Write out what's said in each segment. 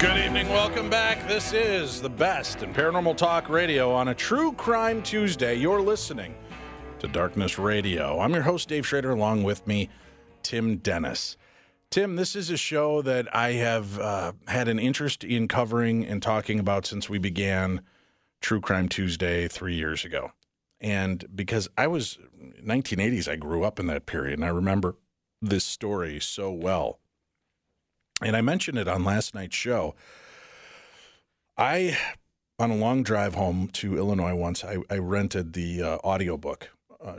Good evening, welcome back. This is the best in paranormal talk radio on a True Crime Tuesday. You're listening to Darkness Radio. I'm your host, Dave Schrader, along with me, Tim Dennis. Tim, this is a show that I have had an interest in covering and talking about since we began True Crime Tuesday 3 years ago. And because 1980s, I grew up in that period, and I remember this story so well. And I mentioned it on last night's show. On a long drive home to Illinois once, I rented the audiobook,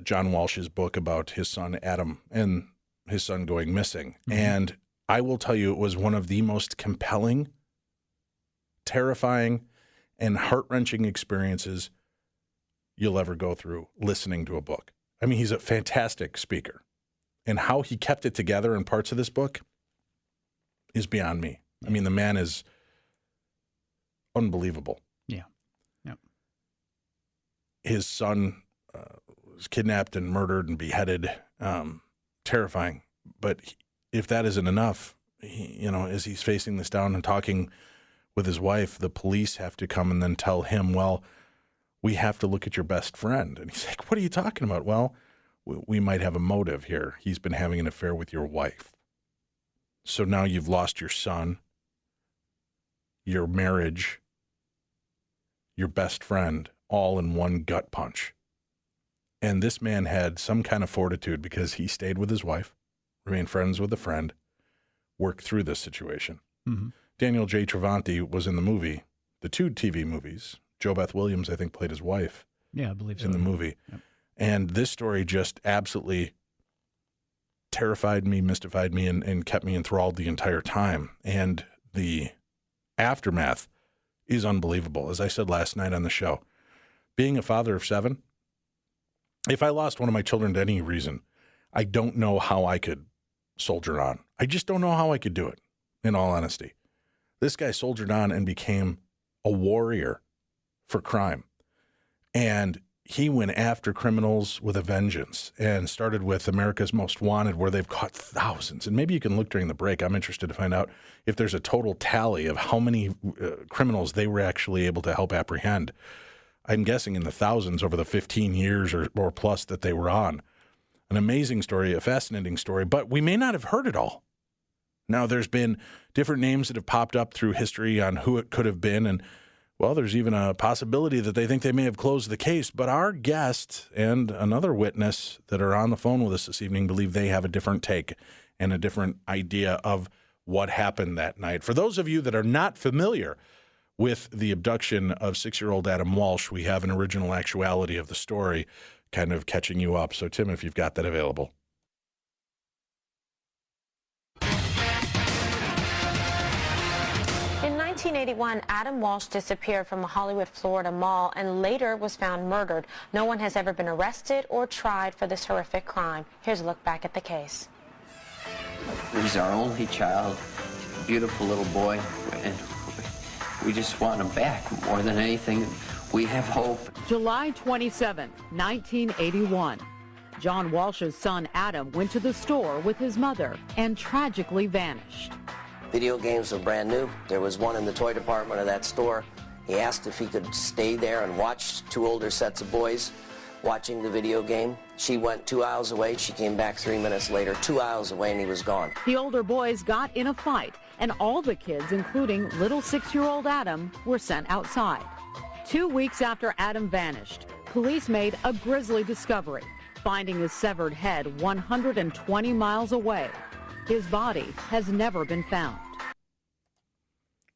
John Walsh's book about his son Adam and his son going missing. Mm-hmm. And I will tell you, it was one of the most compelling, terrifying, and heart-wrenching experiences you'll ever go through listening to a book. I mean, he's a fantastic speaker. And how he kept it together in parts of this book is beyond me. I mean, the man is unbelievable. Yeah. Yep. His son was kidnapped and murdered and beheaded. Terrifying. But if that isn't enough, as he's facing this down and talking with his wife, the police have to come and then tell him, well, we have to look at your best friend. And he's like, what are you talking about? Well, we might have a motive here. He's been having an affair with your wife. So now you've lost your son, your marriage, your best friend, all in one gut punch. And this man had some kind of fortitude because he stayed with his wife, remained friends with a friend, worked through this situation. Mm-hmm. Daniel J. Travanti was in the movie, the two TV movies. Jo Beth Williams, I think, played his wife. Yeah, I believe so. In the movie. Yep. And this story just absolutely terrified me, mystified me, and kept me enthralled the entire time. And the aftermath is unbelievable. As I said last night on the show, being a father of 7, if I lost one of my children to any reason, I don't know how I could soldier on. I just don't know how I could do it, in all honesty. This guy soldiered on and became a warrior for crime. And he went after criminals with a vengeance and started with America's Most Wanted, where they've caught thousands. And maybe you can look during the break. I'm interested to find out if there's a total tally of how many criminals they were actually able to help apprehend. I'm guessing in the thousands over the 15 years or plus that they were on. An amazing story, a fascinating story, but we may not have heard it all. Now, there's been different names that have popped up through history on who it could have been, and well, there's even a possibility that they think they may have closed the case. But our guest and another witness that are on the phone with us this evening believe they have a different take and a different idea of what happened that night. For those of you that are not familiar with the abduction of 6-year-old Adam Walsh, we have an original actuality of the story kind of catching you up. So, Tim, if you've got that available. In 1981, Adam Walsh disappeared from a Hollywood, Florida mall and later was found murdered. No one has ever been arrested or tried for this horrific crime. Here's a look back at the case. He's our only child, beautiful little boy, and we just want him back more than anything. We have hope. July 27, 1981. John Walsh's son Adam went to the store with his mother and tragically vanished. Video games were brand new. There was one in the toy department of that store. He asked if he could stay there and watch 2 older sets of boys watching the video game. She went 2 aisles away. She came back 3 minutes later, 2 aisles away, and he was gone. The older boys got in a fight, and all the kids, including little 6-year-old Adam, were sent outside. 2 weeks after Adam vanished, police made a grisly discovery, finding his severed head 120 miles away. His body has never been found.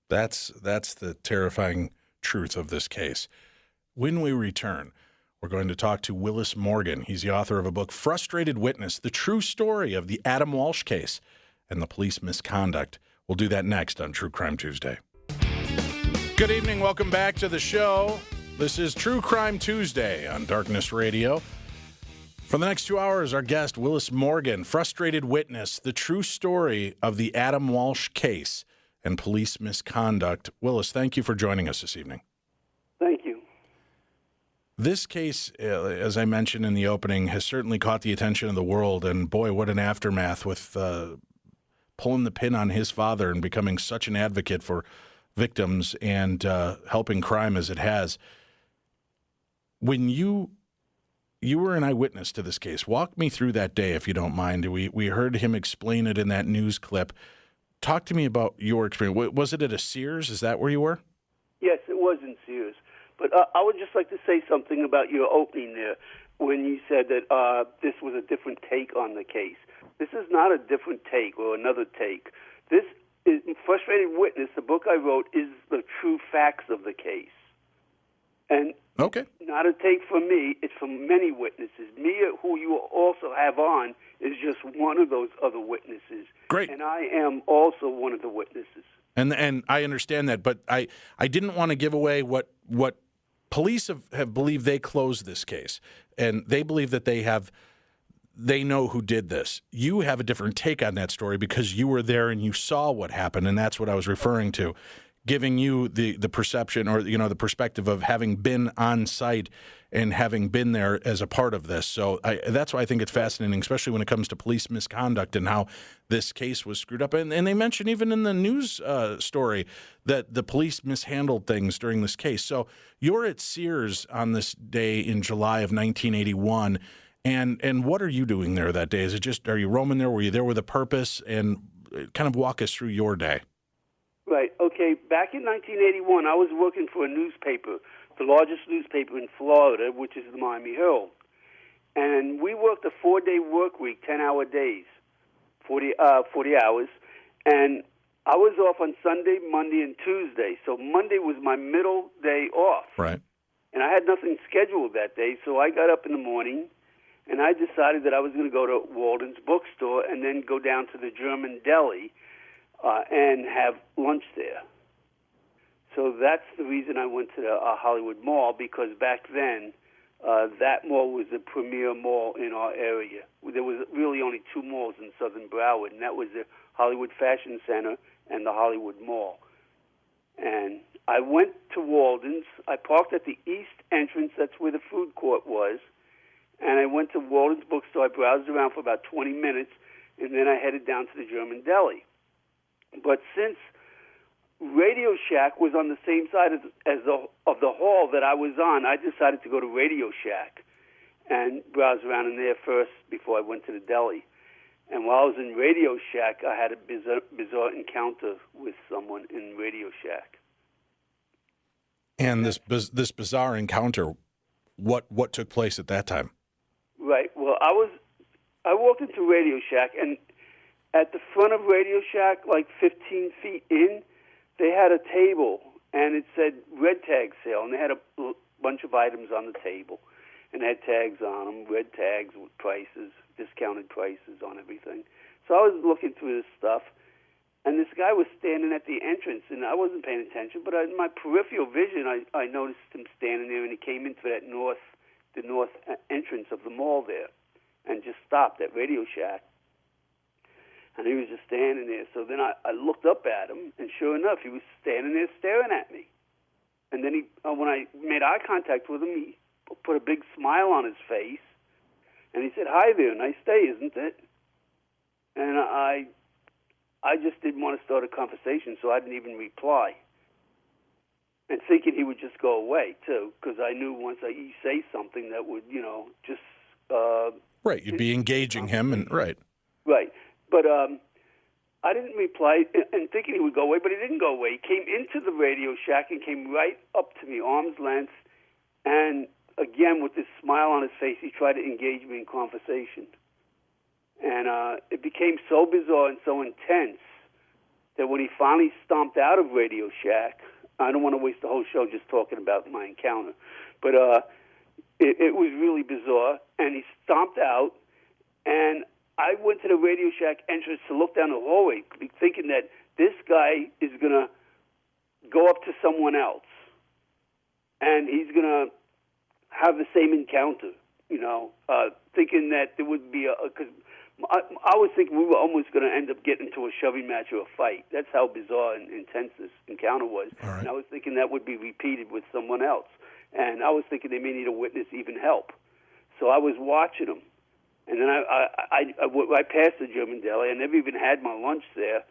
That's the terrifying truth of this case. When we return, we're going to talk to Willis Morgan. He's the author of a book, Frustrated Witness, the true story of the Adam Walsh case and the police misconduct. We'll do that next on True Crime Tuesday. Good evening. Welcome back to the show. This is True Crime Tuesday on Darkness Radio. For the next 2 hours, our guest, Willis Morgan, Frustrated Witness, the true story of the Adam Walsh case and police misconduct. Willis, thank you for joining us this evening. Thank you. This case, as I mentioned in the opening, has certainly caught the attention of the world, and boy, what an aftermath with pulling the pin on his father and becoming such an advocate for victims and helping crime as it has. When you were an eyewitness to this case, walk me through that day, if you don't mind. We heard him explain it in that news clip. Talk to me about your experience. Was it at a Sears? Is that where you were? Yes, it was in Sears. But I would just like to say something about your opening there when you said that this was a different take on the case. This is not a different take or another take. This is Frustrated Witness, the book I wrote, is the true facts of the case. And okay. Not a take from me, it's from many witnesses. Me, who you also have on, is just one of those other witnesses. Great. And I am also one of the witnesses. And I understand that, but I didn't want to give away what police have believed. They closed this case, and they believe that they know who did this. You have a different take on that story because you were there and you saw what happened, and that's what I was referring to, giving you the perception or the perspective of having been on site and having been there as a part of this. So that's why I think it's fascinating, especially when it comes to police misconduct and how this case was screwed up. And they mentioned even in the news story that the police mishandled things during this case. So you're at Sears on this day in July of 1981. And what are you doing there that day? Is it just, are you roaming there? Were you there with a purpose? And kind of walk us through your day. Right. Okay. Back in 1981, I was working for a newspaper, the largest newspaper in Florida, which is the Miami Herald. And we worked a 4-day work week, 10-hour days, 40 hours. And I was off on Sunday, Monday, and Tuesday. So Monday was my middle day off. Right. And I had nothing scheduled that day, so I got up in the morning, and I decided that I was going to go to Walden's bookstore and then go down to the German deli and have lunch there. So that's the reason I went to the Hollywood Mall, because back then that mall was the premier mall in our area. There was really only 2 malls in Southern Broward, and that was the Hollywood Fashion Center and the Hollywood Mall. And I went to Walden's. I parked at the east entrance. That's where the food court was. And I went to Walden's bookstore. I browsed around for about 20 minutes, and then I headed down to the German deli. But since Radio Shack was on the same side of the hall that I was on, I decided to go to Radio Shack and browse around in there first before I went to the deli. And while I was in Radio Shack, I had a bizarre encounter with someone in Radio Shack. And this bizarre encounter, what took place at that time? Right. Well, I walked into Radio Shack, and at the front of Radio Shack, like 15 feet in, they had a table, and it said red tag sale, and they had a bunch of items on the table, and had tags on them, red tags with prices, discounted prices on everything. So I was looking through this stuff, and this guy was standing at the entrance, and I wasn't paying attention, but in my peripheral vision, I noticed him standing there, and he came into the north entrance of the mall there, and just stopped at Radio Shack. And he was just standing there. So then I looked up at him, and sure enough, he was standing there staring at me. And then when I made eye contact with him, he put a big smile on his face, and he said, "Hi there, nice day, isn't it?" And I just didn't want to start a conversation, so I didn't even reply. And thinking he would just go away, too, because I knew once you say something that would, just... right, you'd be engaging him, and right. Right. But I didn't reply, and thinking he would go away, but he didn't go away. He came into the Radio Shack and came right up to me, arm's length, and again, with this smile on his face, he tried to engage me in conversation. And it became so bizarre and so intense that when he finally stomped out of Radio Shack, I don't want to waste the whole show just talking about my encounter, but it was really bizarre, and he stomped out, and I went to the Radio Shack entrance to look down the hallway, thinking that this guy is going to go up to someone else, and he's going to have the same encounter, thinking that there would be because I was thinking we were almost going to end up getting into a shoving match or a fight. That's how bizarre and intense this encounter was. Right. And I was thinking that would be repeated with someone else. And I was thinking they may need a witness, even help. So I was watching them. And then I passed the German deli. I never even had my lunch there.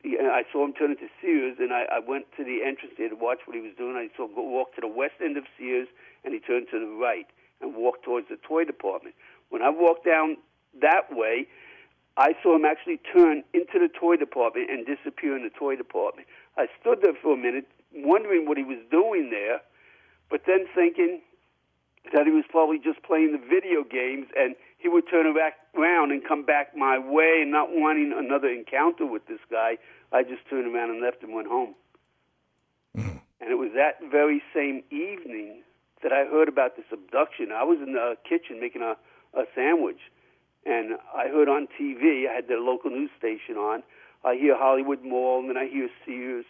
I saw him turn into Sears, and I went to the entrance there to watch what he was doing. I saw him walk to the west end of Sears, and he turned to the right and walked towards the toy department. When I walked down that way, I saw him actually turn into the toy department and disappear in the toy department. I stood there for a minute, wondering what he was doing there, but then thinking that he was probably just playing the video games, and he would turn back around and come back my way, and not wanting another encounter with this guy, I just turned around and left and went home. Mm. And it was that very same evening that I heard about this abduction. I was in the kitchen making a sandwich, and I heard on TV, I had the local news station on, I hear Hollywood Mall, and then I hear Sears,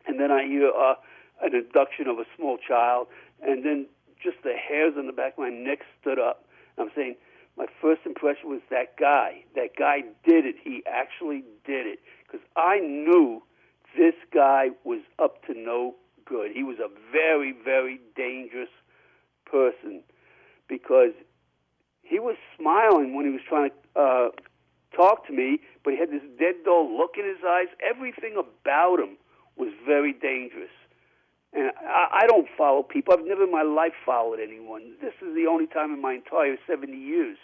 and then I hear an abduction of a small child, and then just the hairs on the back of my neck stood up. I'm saying, my first impression was that guy. That guy did it. He actually did it. Because I knew this guy was up to no good. He was a very, very dangerous person because he was smiling when he was trying to talk to me, but he had this dead dull look in his eyes. Everything about him was very dangerous. And I don't follow people. I've never in my life followed anyone. This is the only time in my entire 70 years,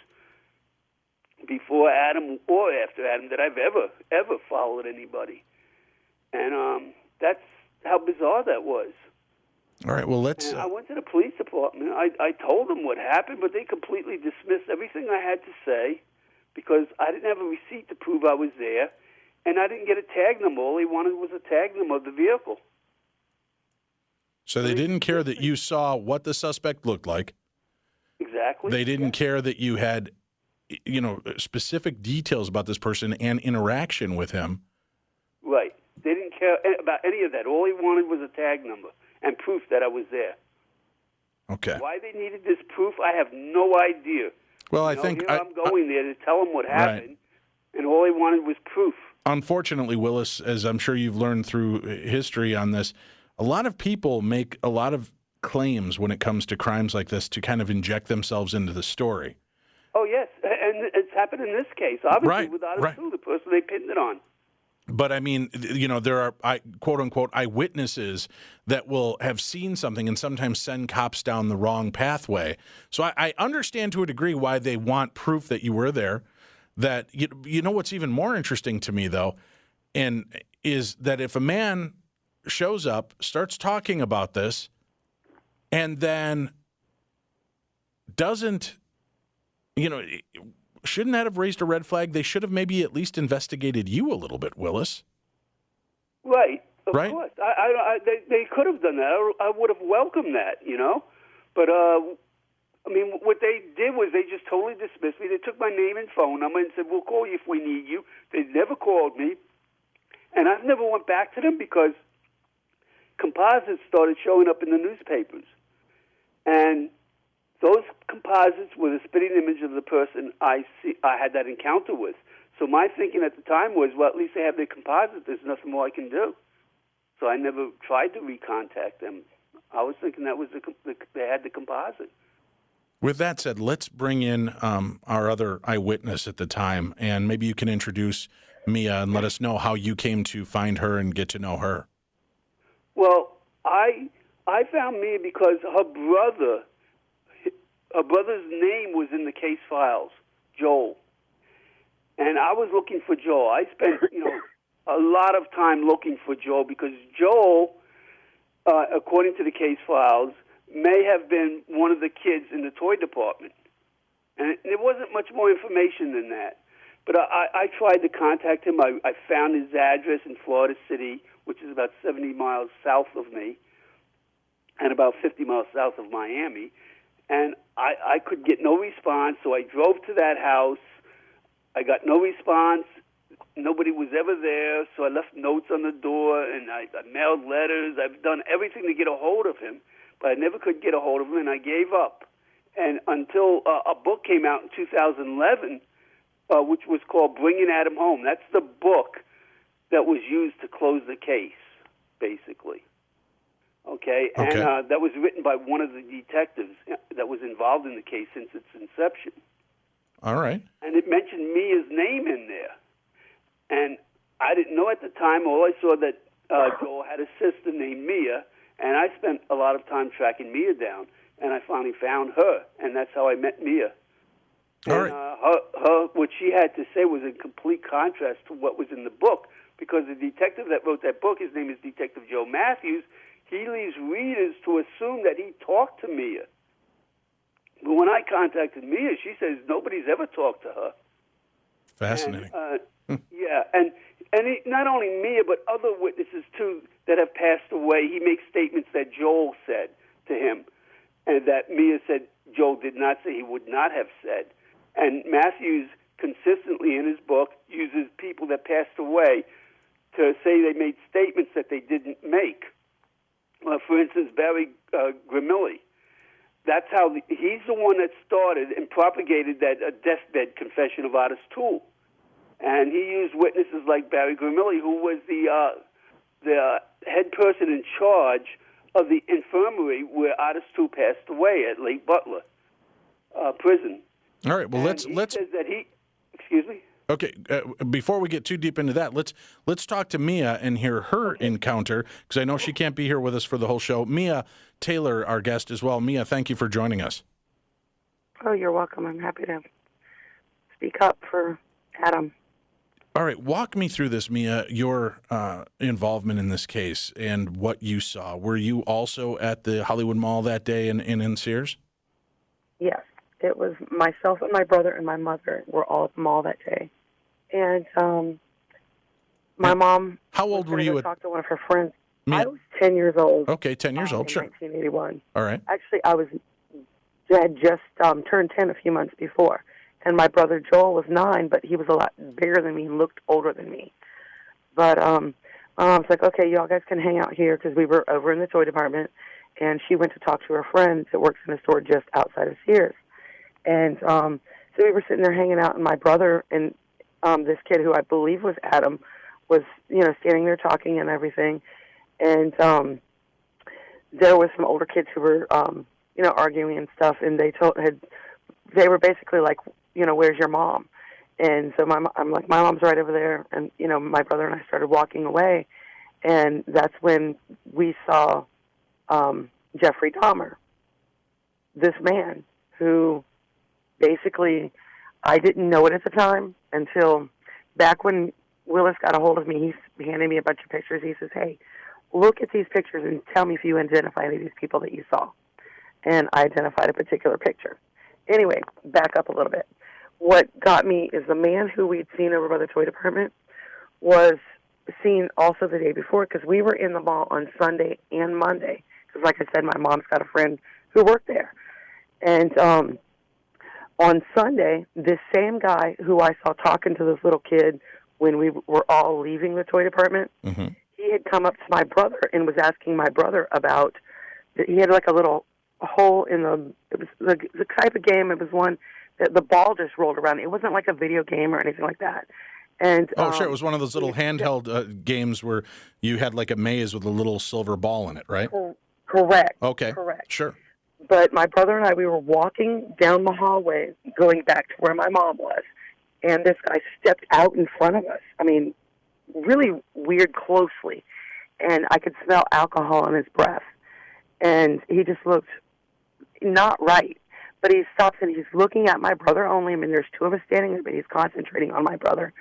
before Adam or after Adam, that I've ever followed anybody. And that's how bizarre that was. All right, well, let's... And I went to the police department. I told them what happened, but they completely dismissed everything I had to say because I didn't have a receipt to prove I was there, and I didn't get a tag number. All they wanted was a tag number of the vehicle. So they didn't care that you saw what the suspect looked like. Exactly. They didn't care that you had, specific details about this person and interaction with him. Right. They didn't care about any of that. All they wanted was a tag number and proof that I was there. Okay. Why they needed this proof, I have no idea. Well, I think... I'm going there to tell them what happened, and all they wanted was proof. Unfortunately, Willis, as I'm sure you've learned through history on this, a lot of people make a lot of claims when it comes to crimes like this to kind of inject themselves into the story. Oh, yes, and it's happened in this case, obviously, without a clue, the person they pinned it on. But, I mean, there are, quote-unquote, eyewitnesses that will have seen something and sometimes send cops down the wrong pathway. So I understand to a degree why they want proof that you were there. That, you know what's even more interesting to me, though, is that if a man shows up, starts talking about this, and then doesn't, shouldn't that have raised a red flag? They should have maybe at least investigated you a little bit, Willis. Right, of course. They could have done that. I would have welcomed that, But, what they did was they just totally dismissed me. They took my name and phone number and said, we'll call you if we need you. They never called me. And I've never went back to them because composites started showing up in the newspapers. And those composites were the spitting image of the person I had that encounter with. So my thinking at the time was, well, at least they have their composites. There's nothing more I can do. So I never tried to recontact them. I was thinking that was they had the composite. With that said, let's bring in our other eyewitness at the time, and maybe you can introduce Mia and let us know how you came to find her and get to know her. Well, I found Mia because her brother's name was in the case files, Joel. And I was looking for Joel. I spent, a lot of time looking for Joel because Joel, according to the case files, may have been one of the kids in the toy department. And there wasn't much more information than that. But I tried to contact him. I found his address in Florida City, which is about 70 miles south of me, and about 50 miles south of Miami. And I could get no response, so I drove to that house. I got no response. Nobody was ever there, so I left notes on the door, and I mailed letters. I've done everything to get a hold of him, but I never could get a hold of him, and I gave up. And until a book came out in 2011, which was called Bringing Adam Home. That's the book that was used to close the case, basically. Okay? And that was written by one of the detectives that was involved in the case since its inception. All right. And it mentioned Mia's name in there. And I I didn't know at the time. All I saw that Joel had a sister named Mia, and I spent a lot of time tracking Mia down, and I finally found her, and that's how I met Mia. All And right. what she had to say was in complete contrast to what was in the book, because the detective that wrote that book, his name is Detective Joe Matthews, he leaves readers to assume that he talked to Mia. But when I contacted Mia, she says nobody's ever talked to her. Fascinating. And, yeah, and not only Mia, but other witnesses, too, that have passed away. He makes statements that Joel said to him, and that Mia said Joel did not say, he would not have said. And Matthews consistently in his book uses people that passed away to say they made statements that they didn't make. For instance, Barry Grimilli. That's how he's the one that started and propagated that deathbed confession of Otis Toole. And he used witnesses like Barry Grimilli, who was the head person in charge of the infirmary where Otis Toole passed away at Lake Butler prison. All right. Well, and let's says that he. Excuse me. Okay, before we get too deep into that, let's talk to Mia and hear her encounter, because I know she can't be here with us for the whole show. Mia Taylor, our guest as well. Mia, thank you for joining us. Oh, you're welcome. I'm happy to speak up for Adam. All right, walk me through this, Mia, your involvement in this case and what you saw. Were you also at the Hollywood Mall that day in Sears? Yes. It was myself and my brother and my mother were all at the mall that day. And my mom... How old were you? Talk to one of her friends. Mia? I was 10 years old. Okay, 10 years old, sure. In 1981. All right. Actually, I had just turned 10 a few months before. And my brother Joel was 9, but he was a lot bigger than me and looked older than me. But my mom's like, okay, y'all guys can hang out here, because we were over in the toy department. And she went to talk to her friend that works in a store just outside of Sears. And so we were sitting there hanging out, and my brother and this kid, who I believe was Adam, was, standing there talking and everything. And there was some older kids who were, arguing and stuff, and they were basically like, where's your mom? And so I'm like, my mom's right over there. And, my brother and I started walking away, and that's when we saw Jeffrey Dahmer, this man who... Basically, I didn't know it at the time until back when Willis got a hold of me. He handed me a bunch of pictures. He says, hey, look at these pictures and tell me if you identify any of these people that you saw. And I identified a particular picture. Anyway, back up a little bit. What got me is the man who we'd seen over by the toy department was seen also the day before, because we were in the mall on Sunday and Monday. Because like I said, my mom's got a friend who worked there. And on Sunday, this same guy who I saw talking to this little kid when we were all leaving the toy department, he had come up to my brother and was asking my brother about, he had like a little hole in it was the type of game, it was one that the ball just rolled around. It wasn't like a video game or anything like that. And sure, it was one of those little handheld games where you had like a maze with a little silver ball in it, right? Correct. Okay. Correct. Sure. But my brother and I, we were walking down the hallway, going back to where my mom was, and this guy stepped out in front of us. I mean, really weird closely, and I could smell alcohol in his breath. And he just looked not right. But he stops and he's looking at my brother only. I mean, there's two of us standing there, but he's concentrating on my brother.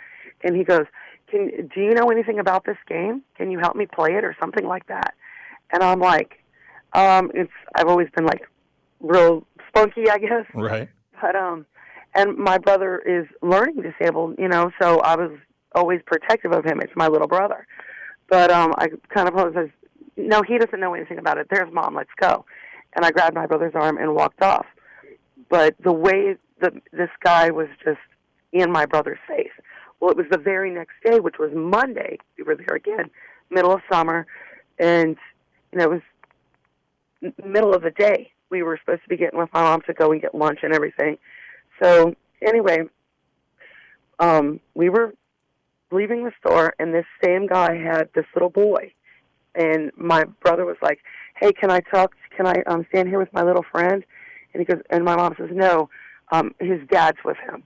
And he goes, do you know anything about this game? Can you help me play it or something like that? And I'm like, I've always been like real spunky, I guess. Right. But and my brother is learning disabled, so I was always protective of him. It's my little brother. But I kind of was, no, he doesn't know anything about it. There's Mom, let's go. And I grabbed my brother's arm and walked off. But the way this guy was just in my brother's face. Well, it was the very next day, which was Monday. We were there again, middle of summer, and it was middle of the day. We were supposed to be getting with my mom to go and get lunch and everything. So anyway, we were leaving the store, and this same guy had this little boy. And my brother was like, hey, can I stand here with my little friend? And he goes, and my mom says, no, his dad's with him.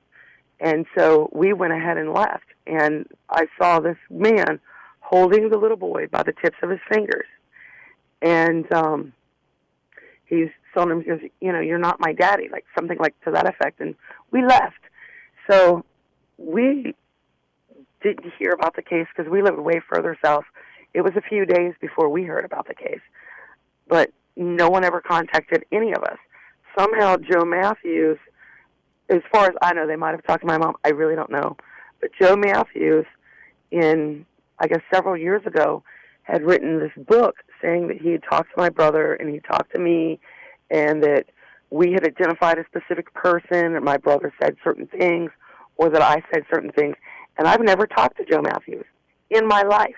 And so we went ahead and left, and I saw this man holding the little boy by the tips of his fingers. And he's telling him, he goes, you're not my daddy, like something like to that effect. And we left. So we didn't hear about the case because we lived way further south. It was a few days before we heard about the case. But no one ever contacted any of us. Somehow Joe Matthews, as far as I know, they might have talked to my mom. I really don't know. But Joe Matthews, I guess several years ago, had written this book saying that he had talked to my brother and he talked to me and that we had identified a specific person and my brother said certain things or that I said certain things. And I've never talked to Joe Matthews in my life.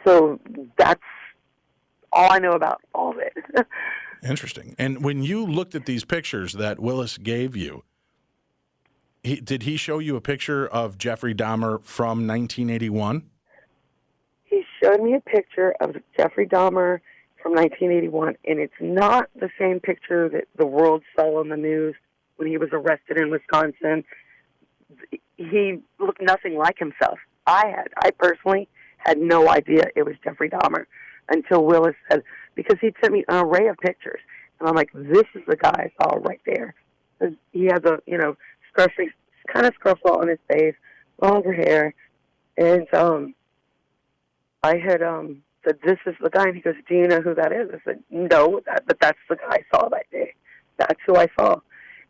So that's all I know about all of it. Interesting. And when you looked at these pictures that Willis gave you, did he show you a picture of Jeffrey Dahmer from 1981? He showed me a picture of Jeffrey Dahmer from 1981, and it's not the same picture that the world saw on the news when he was arrested in Wisconsin. He looked nothing like himself. I personally had no idea it was Jeffrey Dahmer until Willis said, because he'd sent me an array of pictures. And I'm like, this is the guy I saw right there. He has a, scruffy, kind of scruffle on his face, longer hair. And I had said, this is the guy. And he goes, do you know who that is? I said, no, but that's the guy I saw that day. That's who I saw.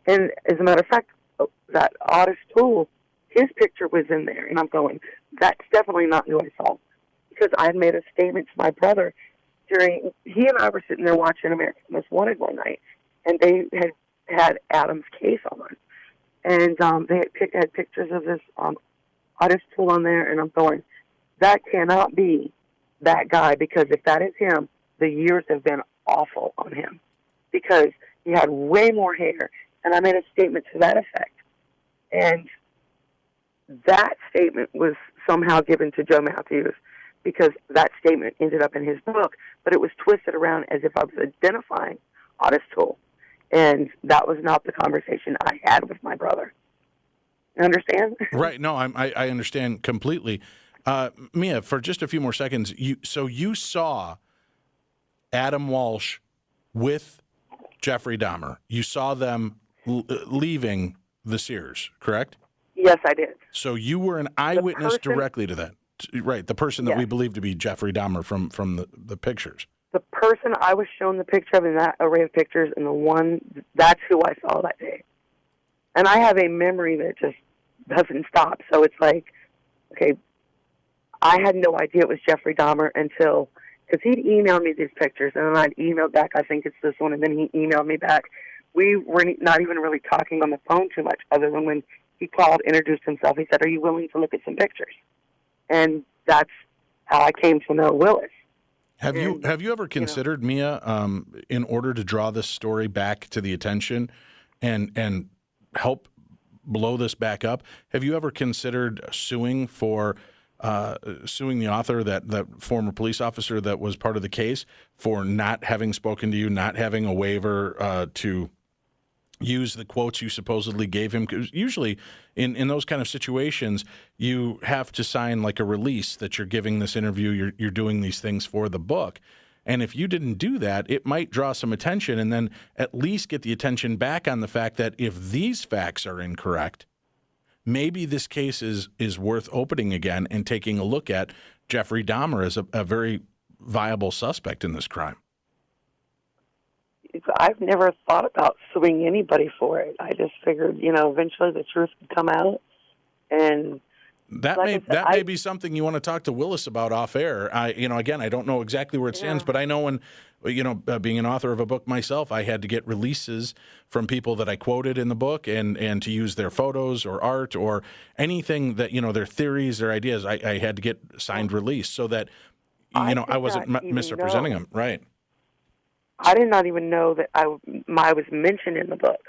And as a matter of fact, that Otis Toole, his picture was in there. And I'm going, that's definitely not who I saw. Because I had made a statement to my brother he and I were sitting there watching America's Most Wanted one night, and they had Adam's case on. And they had pictures of this Otis Toole on there, and I'm going, that cannot be that guy, because if that is him, the years have been awful on him, because he had way more hair, and I made a statement to that effect. And that statement was somehow given to Joe Matthews, because that statement ended up in his book, but it was twisted around as if I was identifying Otis Toole. And that was not the conversation I had with my brother. You understand? Right. No, I understand completely. Mia, for just a few more seconds, you saw Adam Walsh with Jeffrey Dahmer. You saw them leaving the Sears, correct? Yes, I did. So you were an eyewitness directly to that. Right, the person that we believe to be Jeffrey Dahmer from the pictures. The person I was shown the picture of in that array of pictures, and that's who I saw that day. And I have a memory that just doesn't stop. So it's like, okay, I had no idea it was Jeffrey Dahmer until, because he'd emailed me these pictures, and then I'd emailed back, I think it's this one, and then he emailed me back. We were not even really talking on the phone too much, other than when he called, introduced himself, he said, are you willing to look at some pictures? And that's how I came to know Willis. Have you ever considered, Mia, in order to draw this story back to the attention and help blow this back up, have you ever considered suing the author, that former police officer that was part of the case, for not having spoken to you, not having a waiver to use the quotes you supposedly gave him? Because usually in those kind of situations, you have to sign like a release that you're giving this interview, you're doing these things for the book. And if you didn't do that, it might draw some attention, and then at least get the attention back on the fact that if these facts are incorrect, maybe this case is worth opening again and taking a look at Jeffrey Dahmer as a very viable suspect in this crime. I've never thought about suing anybody for it. I just figured, eventually the truth would come out. And that may be something you want to talk to Willis about off air. Again, I don't know exactly where it stands, but I know when, being an author of a book myself, I had to get releases from people that I quoted in the book and to use their photos or art or anything that, their theories, their ideas, I had to get signed release so that, I wasn't misrepresenting them. Right. I did not even know that I was mentioned in the book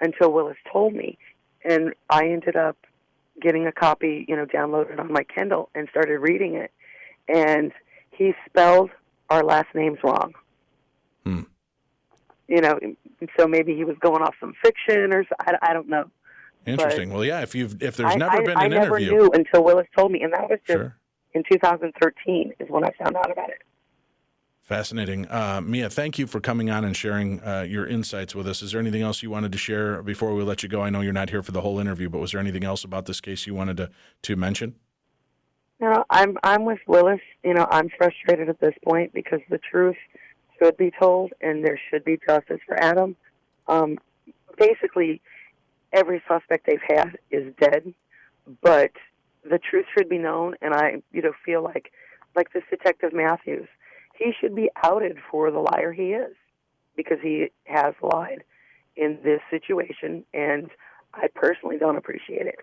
until Willis told me. And I ended up getting a copy, downloaded on my Kindle and started reading it. And he spelled our last names wrong. So maybe he was going off some fiction or I don't know. Interesting. Well, yeah, if there's never been I an never interview. knew until Willis told me, and that was just Sure. in 2013 is when I found out about it. Fascinating. Mia, thank you for coming on and sharing your insights with us. Is there anything else you wanted to share before we let you go? I know you're not here for the whole interview, but was there anything else about this case you wanted to mention? No, I'm with Willis. I'm frustrated at this point because the truth should be told, and there should be justice for Adam. Basically, every suspect they've had is dead, but the truth should be known, and I feel like this Detective Matthews, he should be outed for the liar he is, because he has lied in this situation, and I personally don't appreciate it.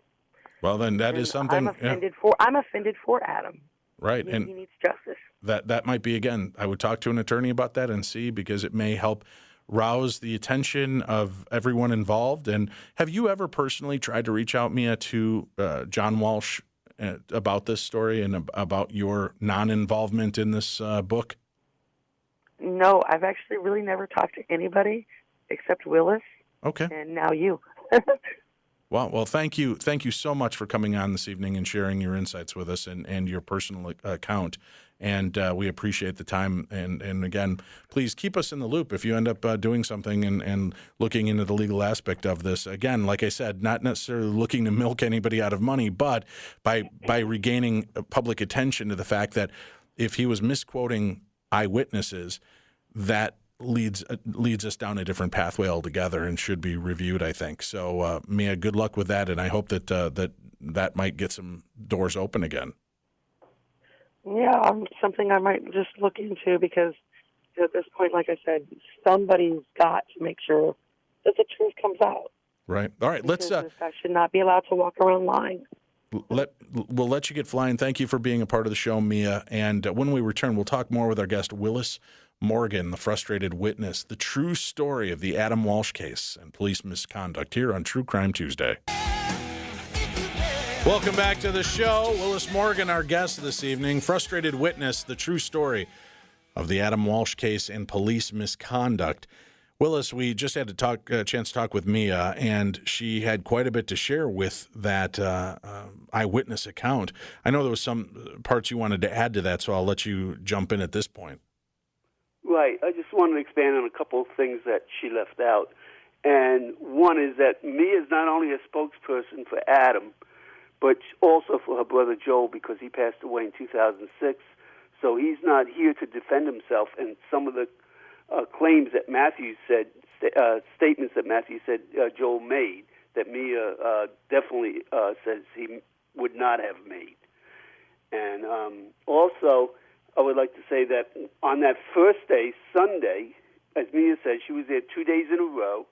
Well, then that is something I'm offended for Adam. Right, He and needs justice. that might be, again, I would talk to an attorney about that and see, because it may help rouse the attention of everyone involved. And have you ever personally tried to reach out, Mia, to John Walsh about this story and about your non-involvement in this book? No, I've actually really never talked to anybody except Willis. Okay. And now you. Well, thank you so much for coming on this evening and sharing your insights with us and your personal account. And we appreciate the time. And again, please keep us in the loop if you end up doing something and looking into the legal aspect of this. Again, like I said, not necessarily looking to milk anybody out of money, but by regaining public attention to the fact that if he was misquoting eyewitnesses, that leads us down a different pathway altogether and should be reviewed, I think. So, Mia, good luck with that, and I hope that that might get some doors open again. Yeah, something I might just look into, because at this point, like I said, somebody's got to make sure that the truth comes out. Right. All right. Because this guy should not be allowed to walk around lying. We'll let you get flying. Thank you for being a part of the show, Mia. And when we return, we'll talk more with our guest, Willis Morgan, the frustrated witness, the true story of the Adam Walsh case and police misconduct, here on True Crime Tuesday. Welcome back to the show. Willis Morgan, our guest this evening, frustrated witness, the true story of the Adam Walsh case and police misconduct. Willis, we just had a chance to talk with Mia, and she had quite a bit to share with that eyewitness account. I know there was some parts you wanted to add to that, so I'll let you jump in at this point. Right. I just wanted to expand on a couple of things that she left out. And one is that Mia is not only a spokesperson for Adam, but also for her brother Joel, because he passed away in 2006. So he's not here to defend himself. And some of the claims that Matthew said, statements that Matthew said Joel made, that Mia definitely says he would not have made. And also, I would like to say that on that first day, Sunday, as Mia said, she was there 2 days in a row,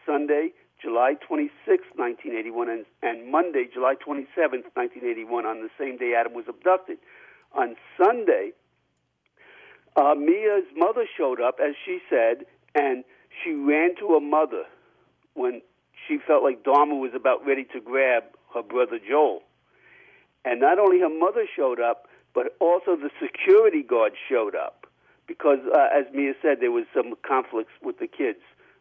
Sunday, July 26, 1981, and Monday, July 27, 1981, on the same day Adam was abducted. On Sunday, Mia's mother showed up, as she said, and she ran to her mother when she felt like Dharma was about ready to grab her brother Joel. And not only her mother showed up, but also the security guard showed up, because, as Mia said, there was some conflicts with the kids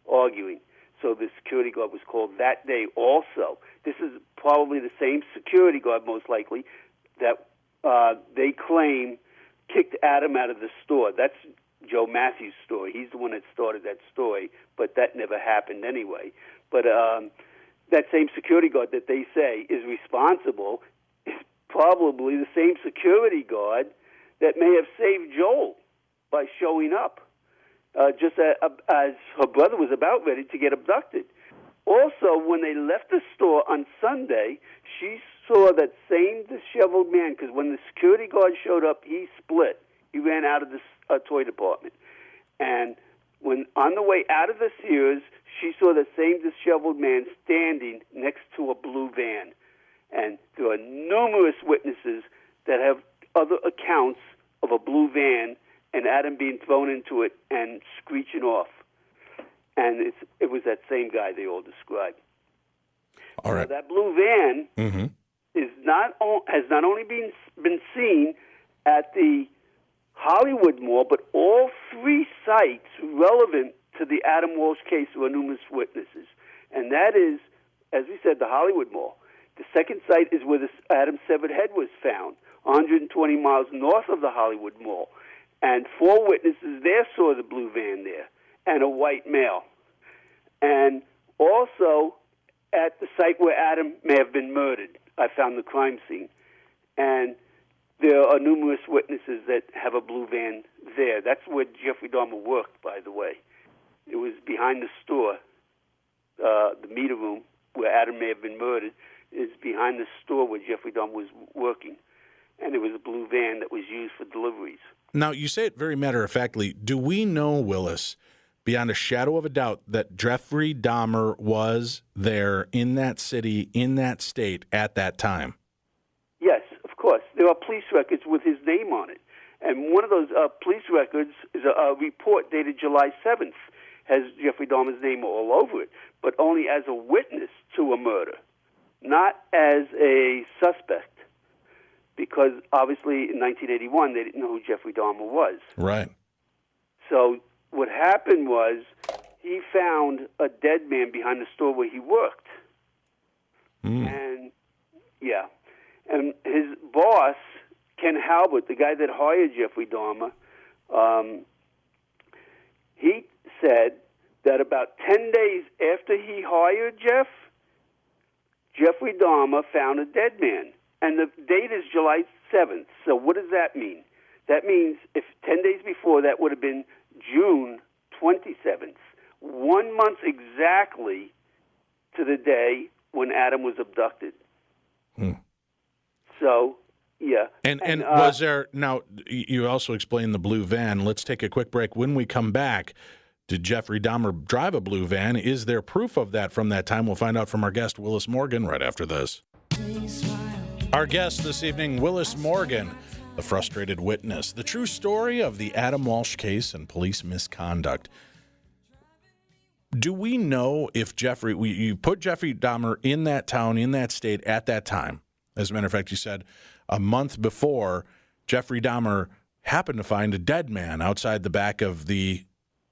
arguing. So the security guard was called that day also. This is probably the same security guard, most likely, that they claim kicked Adam out of the store. That's Joe Matthews' story. He's the one that started that story, but that never happened anyway. But that same security guard that they say is responsible is probably the same security guard that may have saved Joel by showing up, just as her brother was about ready to get abducted. Also, when they left the store on Sunday, she saw that same disheveled man, because when the security guard showed up, he split. He ran out of the toy department. And when on the way out of the Sears, she saw the same disheveled man standing next to a blue van. And there are numerous witnesses that have other accounts of a blue van and Adam being thrown into it and screeching off. And it was that same guy they all described. All right. Now, that blue van has not only been seen at the Hollywood Mall, but all three sites relevant to the Adam Walsh case were numerous witnesses. And that is as we said, the Hollywood Mall. The second site is where Adam's severed head was found, 120 miles north of the Hollywood Mall. And 4 witnesses there saw the blue van there and a white male. And also at the site where Adam may have been murdered, I found the crime scene. And there are numerous witnesses that have a blue van there. That's where Jeffrey Dahmer worked, by the way. It was behind the store, the meter room where Adam may have been murdered is behind the store where Jeffrey Dahmer was working. And it was a blue van that was used for deliveries. Now, you say it very matter-of-factly. Do we know, Willis, beyond a shadow of a doubt, that Jeffrey Dahmer was there in that city, in that state, at that time? Yes, of course. There are police records with his name on it. And one of those police records is a report dated July 7th, has Jeffrey Dahmer's name all over it, but only as a witness to a murder, not as a suspect. Because obviously in 1981 they didn't know who Jeffrey Dahmer was. Right. So what happened was he found a dead man behind the store where he worked. And and his boss, Ken Halbert, the guy that hired Jeffrey Dahmer, he said that about 10 days after he hired Jeffrey Dahmer found a dead man. And the date is July 7th. So what does that mean? That means if 10 days before, that would have been June 27th, 1 month exactly to the day when Adam was abducted. So, yeah. And was there, now, you also explained the blue van. Let's take a quick break. When we come back, did Jeffrey Dahmer drive a blue van? Is there proof of that from that time? We'll find out from our guest, Willis Morgan, right after this. Our guest this evening, Willis Morgan, the frustrated witness, the true story of the Adam Walsh case and police misconduct. Do we know if you put Jeffrey Dahmer in that town, in that state, at that time? As a matter of fact, you said a month before, Jeffrey Dahmer happened to find a dead man outside the back of the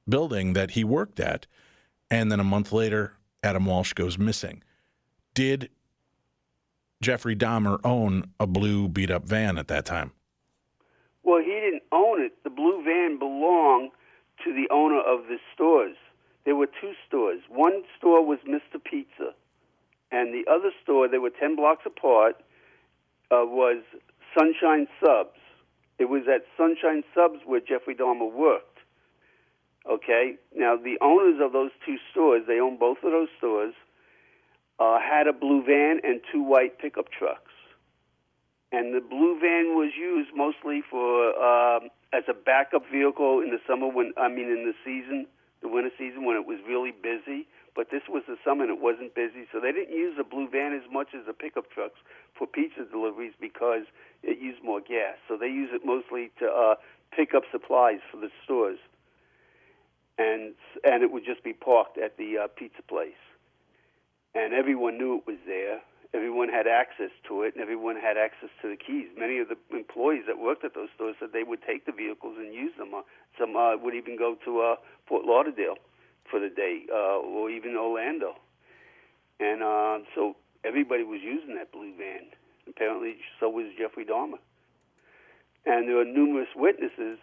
building that he worked at. And then a month later, Adam Walsh goes missing. Did Jeffrey Dahmer own a blue beat-up van at that time? Well, he didn't own it. The blue van belonged to the owner of the stores. There were 2 stores. One store was Mr. Pizza, and the other store, they were 10 blocks apart, was Sunshine Subs. It was at Sunshine Subs where Jeffrey Dahmer worked. Okay? Now, the owners of those 2 stores, they owned both of those stores, had a blue van and 2 white pickup trucks. And the blue van was used mostly for as a backup vehicle in the summer in the winter season when it was really busy. But this was the summer and it wasn't busy, so they didn't use the blue van as much as the pickup trucks for pizza deliveries because it used more gas. So they use it mostly to pick up supplies for the stores. And it would just be parked at the pizza place. And everyone knew it was there. Everyone had access to it, and everyone had access to the keys. Many of the employees that worked at those stores said they would take the vehicles and use them. Some would even go to Fort Lauderdale for the day, or even Orlando. And so everybody was using that blue van. Apparently, so was Jeffrey Dahmer. And there were numerous witnesses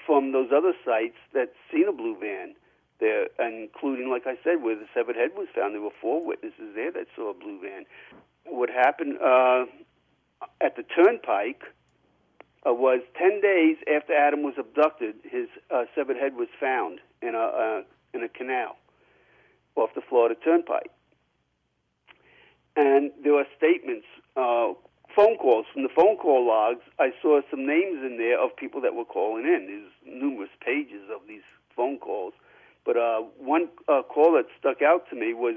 from those other sites that seen a blue van there, including, like I said, where the severed head was found. There were 4 witnesses there that saw a blue van. What happened at the Turnpike was 10 days after Adam was abducted, his severed head was found in a canal off the Florida Turnpike. And there were statements, phone calls. From the phone call logs, I saw some names in there of people that were calling in. There's numerous pages of these phone calls. But one call that stuck out to me was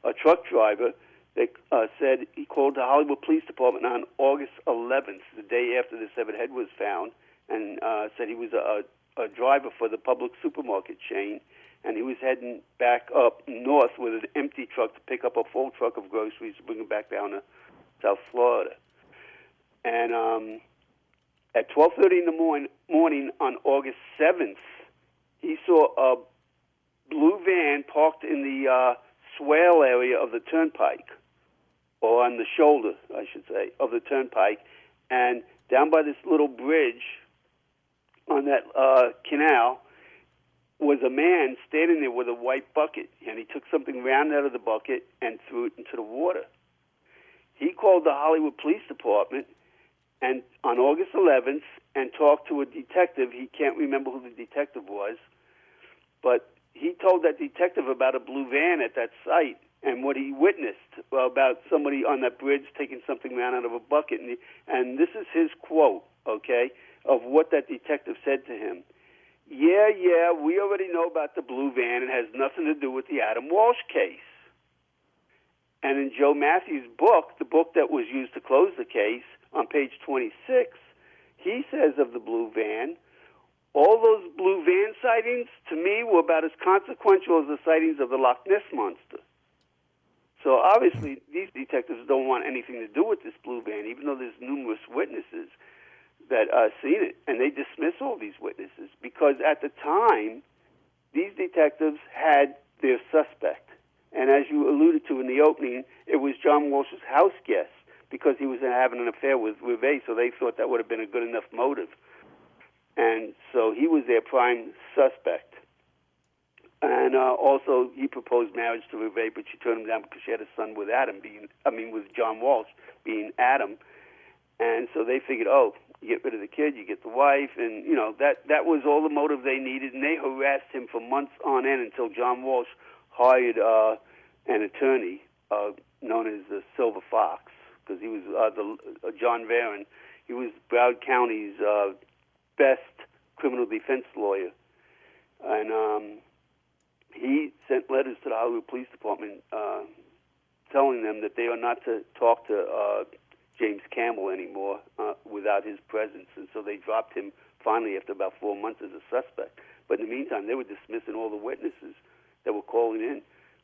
a truck driver that said he called the Hollywood Police Department on August 11th, the day after the severed head was found, and said he was a driver for the Publix supermarket chain, and he was heading back up north with an empty truck to pick up a full truck of groceries to bring them back down to South Florida. And at 12:30 in the morning on August 7th, he saw a blue van parked in the swale area of the turnpike, or on the shoulder, I should say, of the turnpike, and down by this little bridge on that canal was a man standing there with a white bucket, and he took something round out of the bucket and threw it into the water. He called the Hollywood Police Department and on August 11th and talked to a detective. He can't remember who the detective was, but he told that detective about a blue van at that site and what he witnessed about somebody on that bridge taking something round out of a bucket. And this is his quote, okay, of what that detective said to him. Yeah, we already know about the blue van. It has nothing to do with the Adam Walsh case. And in Joe Matthews' book, the book that was used to close the case, on page 26, he says of the blue van, all those blue van sightings, to me, were about as consequential as the sightings of the Loch Ness Monster. So obviously, these detectives don't want anything to do with this blue van, even though there's numerous witnesses that seen it, and they dismiss all these witnesses because at the time, these detectives had their suspect. And as you alluded to in the opening, it was John Walsh's house guest because he was having an affair with Rivet, so they thought that would have been a good enough motive. And so he was their prime suspect. And also, he proposed marriage to Rivet, but she turned him down because she had a son with with John Walsh being Adam. And so they figured, you get rid of the kid, you get the wife, and that was all the motive they needed. And they harassed him for months on end until John Walsh hired an attorney known as the Silver Fox, because he was John Varon. He was Broward County's best criminal defense lawyer, and he sent letters to the Hollywood Police Department telling them that they are not to talk to James Campbell anymore without his presence, and so they dropped him finally after about 4 months as a suspect. But in the meantime, they were dismissing all the witnesses that were calling in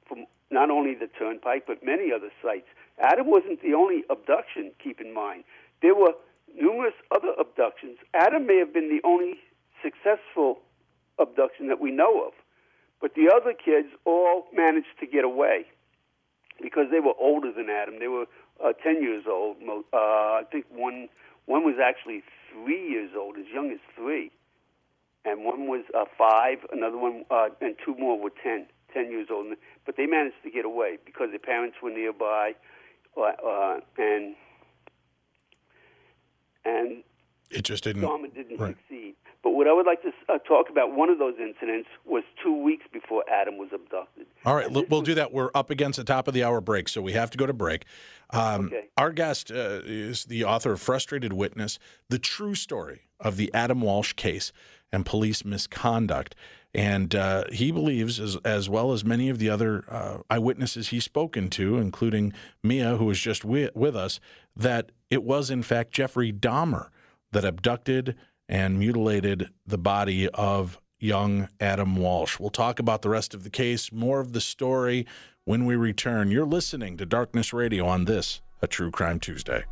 from not only the Turnpike, but many other sites. Adam wasn't the only abduction, keep in mind. There were numerous other abductions. Adam may have been the only successful abduction that we know of, but the other kids all managed to get away because they were older than Adam. They were 10 years old. I think one was actually 3 years old, as young as 3. And one was 5, another one, and 2 more were 10 years old. But they managed to get away because their parents were nearby, and it just didn't succeed. But what I would like to talk about, one of those incidents was 2 weeks before Adam was abducted. All right, we'll do that. We're up against the top of the hour break, so we have to go to break. Okay. Our guest is the author of Frustrated Witness, The True Story of the Adam Walsh Case and Police Misconduct. And he believes, as well as many of the other eyewitnesses he's spoken to, including Mia, who was just with us, that it was, in fact, Jeffrey Dahmer that abducted and mutilated the body of young Adam Walsh. We'll talk about the rest of the case, more of the story when we return. You're listening to Darkness Radio on this, A True Crime Tuesday.